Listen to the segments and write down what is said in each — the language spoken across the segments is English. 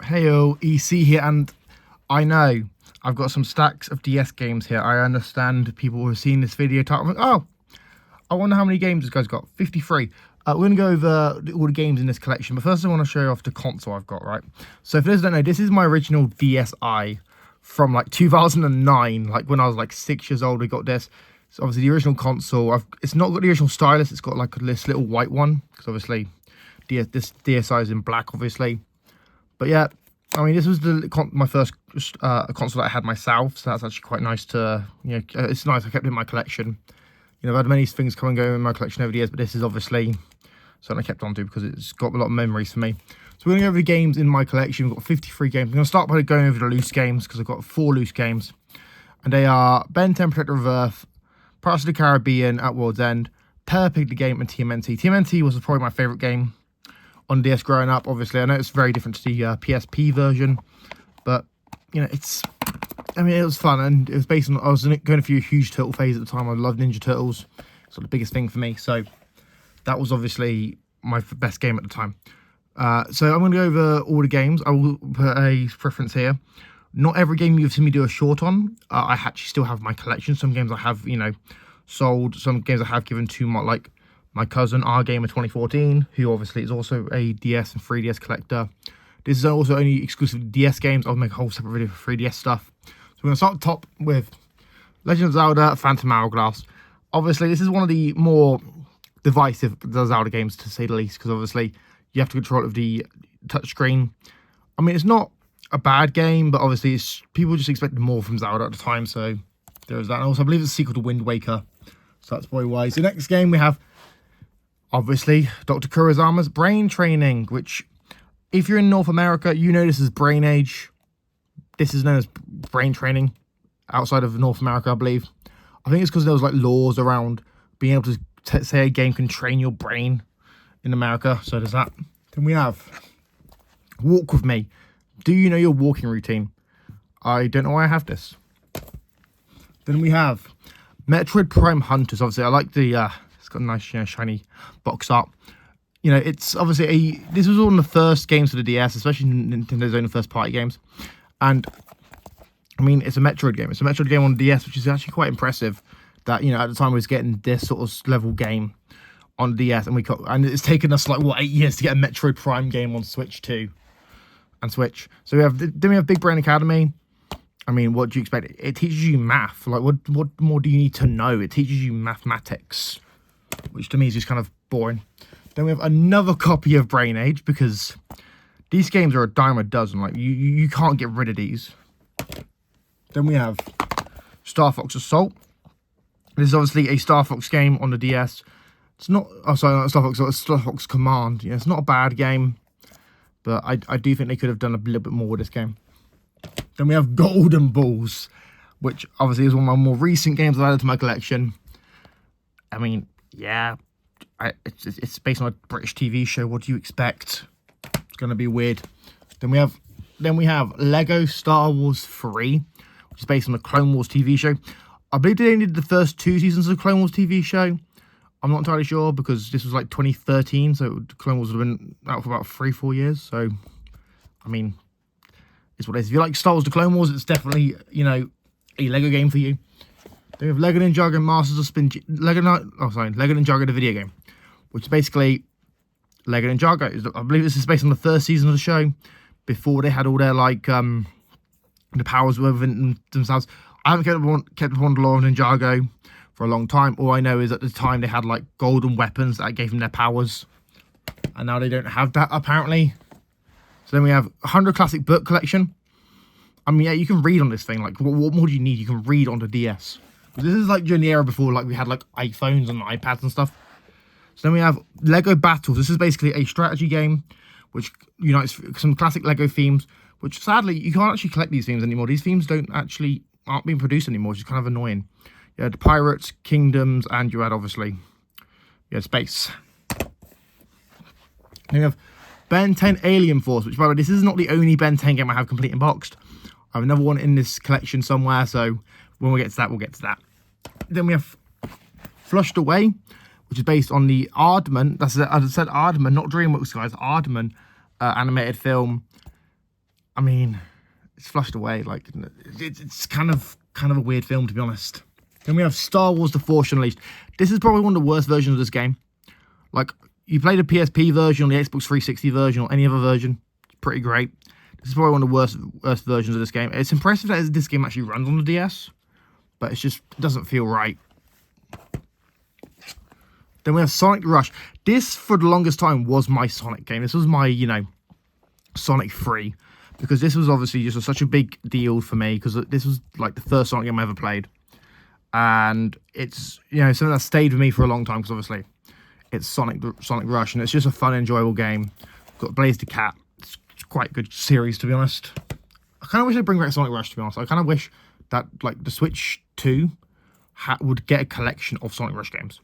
Heyo, EC here, and I know I've got some stacks of DS games here. I understand people who have seen this video talk like, oh, I wonder how many games this guy's got. 53. We're going to go over all the games in this collection, but first I want to show you off the console I've got, right? So for those who don't know, this is my original DSi from like 2009, like when I was like 6 years old. I got this. It's obviously the original console. It's not got the original stylus. It's got like this little white one, because obviously this DSi is in black, obviously. But yeah, I mean, this was my first console that I had myself, so that's actually quite nice to, you know, it's nice. I kept it in my collection. You know, I've had many things come and go in my collection over the years, but this is obviously something I kept on to because it's got a lot of memories for me. So we're going to go over the games in my collection. We've got 53 games. I'm going to start by going over the loose games because I've got 4 loose games. And they are Ben 10 Protector of Earth, Pirates of the Caribbean at World's End, Peppa Pig the Game, and TMNT. TMNT was probably my favourite game on DS growing up. Obviously, I know it's very different to the PSP version, but, you know, it was fun, and it was based on, I was going through a huge turtle phase at the time. I loved Ninja Turtles. It's the biggest thing for me, so that was obviously my best game at the time. So I'm going to go over all the games. I will put a preference here. Not every game you've seen me do a short on. I actually still have my collection. Some games I have, you know, sold. Some games I have given to my cousin, our gamer 2014, who obviously is also a DS and 3DS collector. This is also only exclusive DS games. I'll make a whole separate video for 3DS stuff. So we're going to start at the top with Legend of Zelda Phantom Hourglass. Obviously, this is one of the more divisive Zelda games, to say the least, because obviously you have to control it with the touchscreen. I mean, it's not a bad game, but obviously people just expected more from Zelda at the time, so there's that. And also, I believe it's a sequel to Wind Waker, so that's probably why. So next game we have, obviously, Dr. Kurosama's Brain Training, which, if you're in North America, you know this is Brain Age. This is known as Brain Training outside of North America, I believe. I think it's because there was like laws around being able to say a game can train your brain in America, so there's that. Then we have Walk With Me. Do you know your walking routine? I don't know why I have this. Then we have Metroid Prime Hunters. Obviously, I like the it's got a nice, you know, shiny box art. You know, it's obviously this was one of the first games for the DS, especially Nintendo's own first party games. And I mean, it's a Metroid game. It's a Metroid game on the DS, which is actually quite impressive. That, you know, at the time we was getting this sort of level game on the DS, and it's taken us like what, 8 years to get a Metroid Prime game on Switch 2 and Switch. So then we have Big Brain Academy. I mean, what do you expect? It teaches you math. Like, what more do you need to know? It teaches you mathematics, which to me is just kind of boring. Then we have another copy of Brain Age, because these games are a dime a dozen. Like, you can't get rid of these. Then we have Star Fox Assault. This is obviously a Star Fox game on the DS. It's not, oh sorry, not Star Fox, it's Star Fox Command. Yeah, it's not a bad game, but I do think they could have done a little bit more with this game. Then we have Golden Balls, which obviously is one of my more recent games I've added to my collection. I mean, yeah, it's based on a British TV show. What do you expect? It's going to be weird. Then we have Lego Star Wars 3, which is based on the Clone Wars TV show. I believe they only did the first 2 seasons of the Clone Wars TV show. I'm not entirely sure, because this was like 2013, so Clone Wars would have been out for about 3-4 years. So, I mean, it's what it is. If you like Star Wars The Clone Wars, it's definitely, you know, a Lego game for you. Then we have Lego Ninjago Masters of Spin... Lego Ninjago the video game, which is basically Lego Ninjago. I believe this is based on the first season of the show, before they had all their, like, the powers within themselves. I haven't kept up on the lore of Ninjago for a long time. All I know is at the time they had, like, golden weapons that gave them their powers, and now they don't have that, apparently. So then we have 100 Classic Book Collection. I mean, yeah, you can read on this thing. Like, what more do you need? You can read on the DS. This is, like, during the era before, like, we had, like, iPhones and iPads and stuff. So then we have Lego Battles. This is basically a strategy game which unites some classic Lego themes, which, sadly, you can't actually collect these themes anymore. These themes aren't being produced anymore, which is kind of annoying. You had Pirates, Kingdoms, and you had, obviously, you had Space. Then you have Ben 10 Alien Force, which, by the way, this is not the only Ben 10 game I have complete and boxed. I have another one in this collection somewhere, so when we get to that, we'll get to that. Then we have Flushed Away, which is based on the Aardman, as I said, Aardman, not DreamWorks, guys, Aardman animated film. I mean, it's flushed away. Like, it's kind of a weird film, to be honest. Then we have Star Wars: The Force Unleashed. This is probably one of the worst versions of this game. Like, you play the PSP version or the Xbox 360 version or any other version, it's pretty great. This is probably one of the worst versions of this game. It's impressive that this game actually runs on the DS, but it doesn't feel right. Then we have Sonic Rush. This, for the longest time, was my Sonic game. This was my, Sonic 3. Because this was obviously just such a big deal for me. Because this was, like, the first Sonic game I ever played. And it's, something that stayed with me for a long time. Because, obviously, it's Sonic Rush. And it's just a fun, enjoyable game. Got Blaze the Cat. It's quite a good series, to be honest. I kind of wish they'd bring back Sonic Rush, to be honest. I kind of wish that, like, the Switch 2 would get a collection of Sonic Rush games.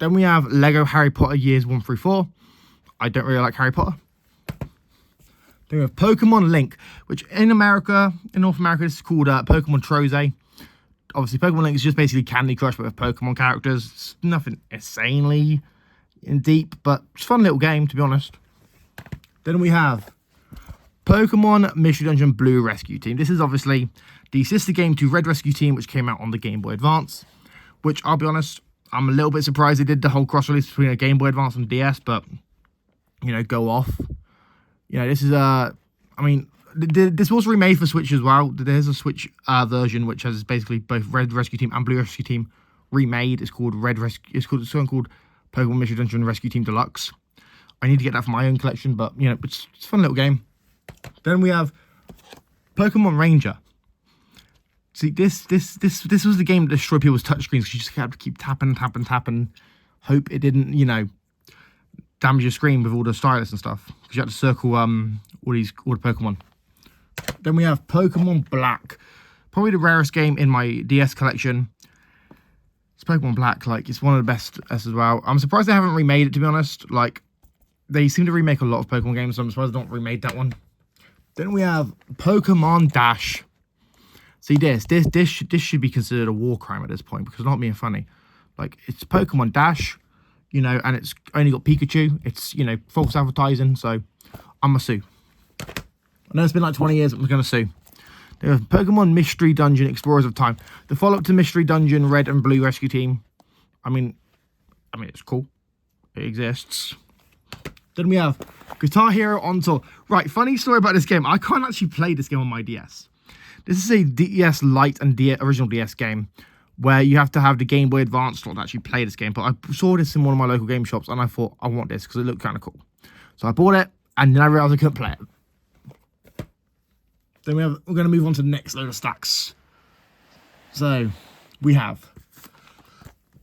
Then we have Lego Harry Potter Years 1 through 4. I don't really like Harry Potter. Then we have Pokemon Link, which in North America, this is called Pokemon Troze. Obviously, Pokemon Link is just basically Candy Crush, but with Pokemon characters. It's nothing insanely deep, but it's a fun little game, to be honest. Then we have Pokemon Mystery Dungeon Blue Rescue Team. This is obviously the sister game to Red Rescue Team, which came out on the Game Boy Advance, which, I'll be honest, I'm a little bit surprised they did the whole cross-release between a Game Boy Advance and DS, but, go off. This is, this was remade for Switch as well. There's a Switch version, which has basically both Red Rescue Team and Blue Rescue Team remade. It's called called Pokemon Mystery Dungeon Rescue Team Deluxe. I need to get that for my own collection, but, it's a fun little game. Then we have Pokemon Ranger. See, this was the game that destroyed people's touchscreens because you just had to keep tapping, hope it didn't, damage your screen with all the stylus and stuff. Because you had to circle all the Pokemon. Then we have Pokemon Black. Probably the rarest game in my DS collection. It's Pokemon Black, like, it's one of the best as well. I'm surprised they haven't remade it, to be honest. Like, they seem to remake a lot of Pokemon games, so I'm surprised they don't remade that one. Then we have Pokemon Dash. See, this should be considered a war crime at this point, because not being funny. Like, it's Pokemon Dash, and it's only got Pikachu. It's, false advertising, so I'm going to sue. I know it's been like 20 years, but I'm going to sue. They have Pokemon Mystery Dungeon Explorers of Time. The follow-up to Mystery Dungeon Red and Blue Rescue Team. I mean, it's cool. It exists. Then we have Guitar Hero On Tour. Right, funny story about this game. I can't actually play this game on my DS. This is a DS Lite and original DS game where you have to have the Game Boy Advance slot to actually play this game. But I saw this in one of my local game shops and I thought, I want this because it looked kind of cool. So I bought it and then I realised I couldn't play it. Then we're going to move on to the next load of stacks. So we have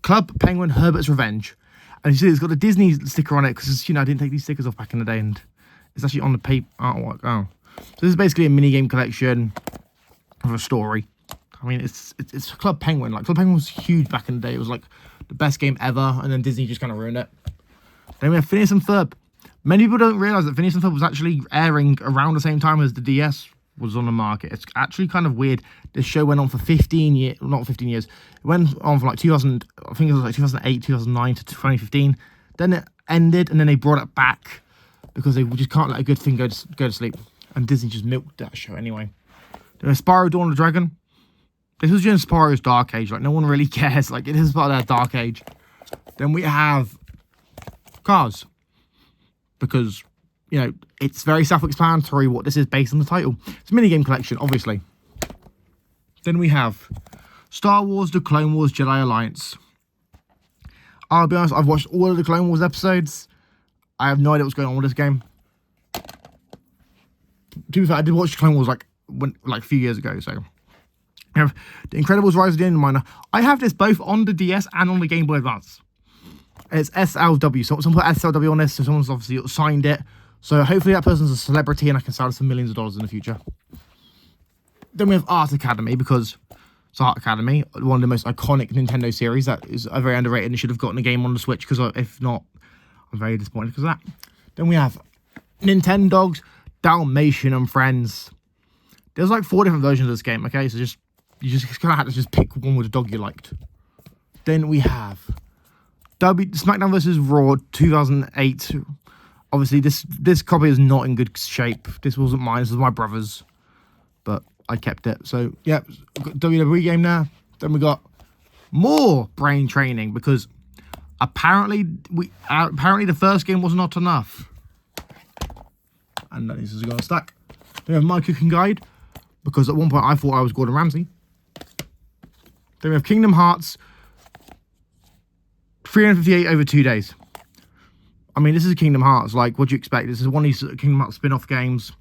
Club Penguin Herbert's Revenge. And you see it's got a Disney sticker on it because, I didn't take these stickers off back in the day and it's actually on the paper artwork. Oh. So this is basically a minigame collection of a story. I mean, it's Club Penguin. Like, Club Penguin was huge back in the day. It was like the best game ever, and then Disney just kind of ruined it. Then we have Phineas and Ferb. Many people don't realise that Phineas and Ferb was actually airing around the same time as the DS was on the market. It's actually kind of weird. This show went on for 15 years, not 15 years. It went on from like 2000, I think it was like 2008, 2009 to 2015. Then it ended, and then they brought it back because they just can't let a good thing go to sleep. And Disney just milked that show anyway. Then Spyro Dawn of the Dragon. This was during Spyro's Dark Age. Like, no one really cares. Like, it is part of that Dark Age. Then we have Cars. Because, it's very self-explanatory what this is based on the title. It's a minigame collection, obviously. Then we have Star Wars The Clone Wars Jedi Alliance. I'll be honest, I've watched all of the Clone Wars episodes. I have no idea what's going on with this game. To be fair, I did watch Clone Wars like a few years ago, so. We have The Incredibles Rise of the Endminer. I have this both on the DS and on the Game Boy Advance. It's SLW. So someone put SLW on this, so someone's obviously signed it. So hopefully that person's a celebrity and I can sell it for millions of dollars in the future. Then we have Art Academy, because it's Art Academy, one of the most iconic Nintendo series that is very underrated and should have gotten a game on the Switch, because if not, I'm very disappointed because of that. Then we have Nintendogs, Dalmatian and Friends. There's like 4 different versions of this game, okay? So you just kind of had to just pick one with a dog you liked. Then we have SmackDown vs. Raw 2008. Obviously, this copy is not in good shape. This wasn't mine. This was my brother's, but I kept it. So yeah, WWE game now. Then we got more brain training because apparently the first game was not enough. And this is going to stack. Then we have my cooking guide because at one point I thought I was Gordon Ramsay. Then we have Kingdom Hearts 358 over 2 days. I mean, this is Kingdom Hearts. Like, what do you expect? This is one of these Kingdom Hearts spin-off games.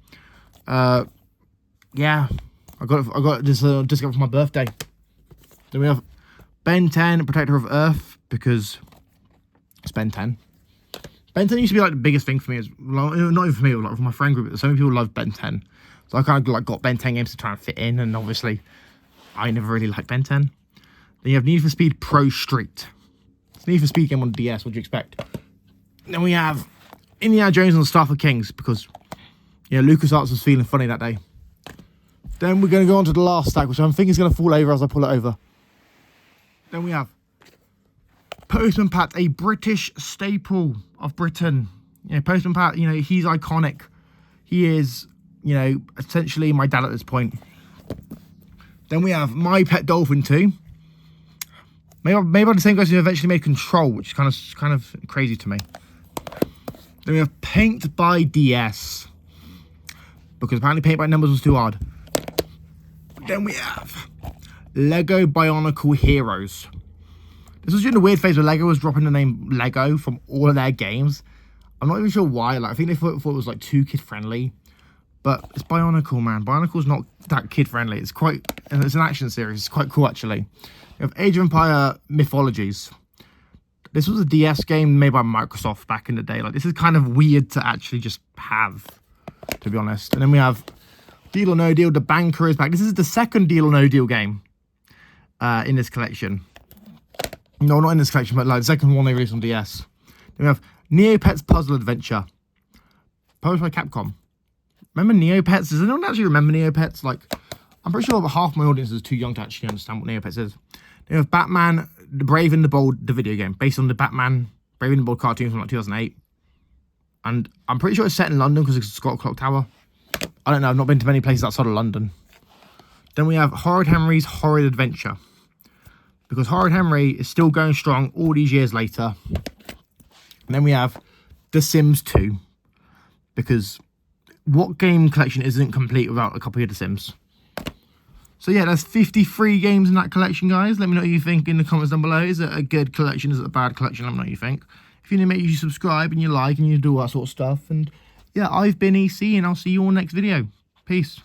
Yeah, I got this discount for my birthday. Then we have Ben 10, Protector of Earth, because it's Ben 10. Ben 10 used to be like the biggest thing for me. Not even for me, like for my friend group. So many people love Ben 10. So I kind of like got Ben 10 games to try and fit in, and obviously I never really liked Ben 10. Then you have Need for Speed Pro Street. It's Need for Speed game on DS. What do you expect? Then we have Indiana Jones and the Staff of Kings because, you know, LucasArts was feeling funny that day. Then we're going to go on to the last stack, which I think is going to fall over as I pull it over. Then we have Postman Pat, a British staple of Britain. You know, Postman Pat, you know, he's iconic. He is, you know, essentially my dad at this point. Then we have My Pet Dolphin 2. Maybe the same guys who eventually made Control, which is kind of crazy to me. Then we have Paint by DS, because apparently Paint by Numbers was too hard. Then we have Lego Bionicle Heroes. This was during the weird phase where Lego was dropping the name Lego from all of their games. I'm not even sure why. Like, I think they thought it was like too kid friendly, but it's Bionicle, man. Bionicle's not that kid friendly. It's an action series. It's quite cool actually. We have Age of Empire Mythologies. This was a DS game made by Microsoft back in the day. Like, this is kind of weird to actually just have, to be honest. And then we have Deal or No Deal. The Banker is back. This is the second Deal or No Deal game in this collection. No, not in this collection, but like the second one they released on DS. Then we have Neopets Puzzle Adventure, published by Capcom. Remember Neopets? Does anyone actually remember Neopets? Like, I'm pretty sure about half my audience is too young to actually understand what Neopets is. Then we have Batman, the Brave and the Bold, the video game, based on the Batman Brave and the Bold cartoon from like 2008. And I'm pretty sure it's set in London because it's got a clock tower. I don't know, I've not been to many places outside of London. Then we have Horrid Henry's Horrid Adventure, because Horrid Henry is still going strong all these years later. And then we have The Sims 2, because what game collection isn't complete without a copy of The Sims? So yeah, that's 53 games in that collection, guys. Let me know what you think in the comments down below. Is it a good collection? Is it a bad collection? Let me know what you think. If you're new, make sure you subscribe and you like and you do all that sort of stuff. And yeah, I've been EC and I'll see you all next video. Peace.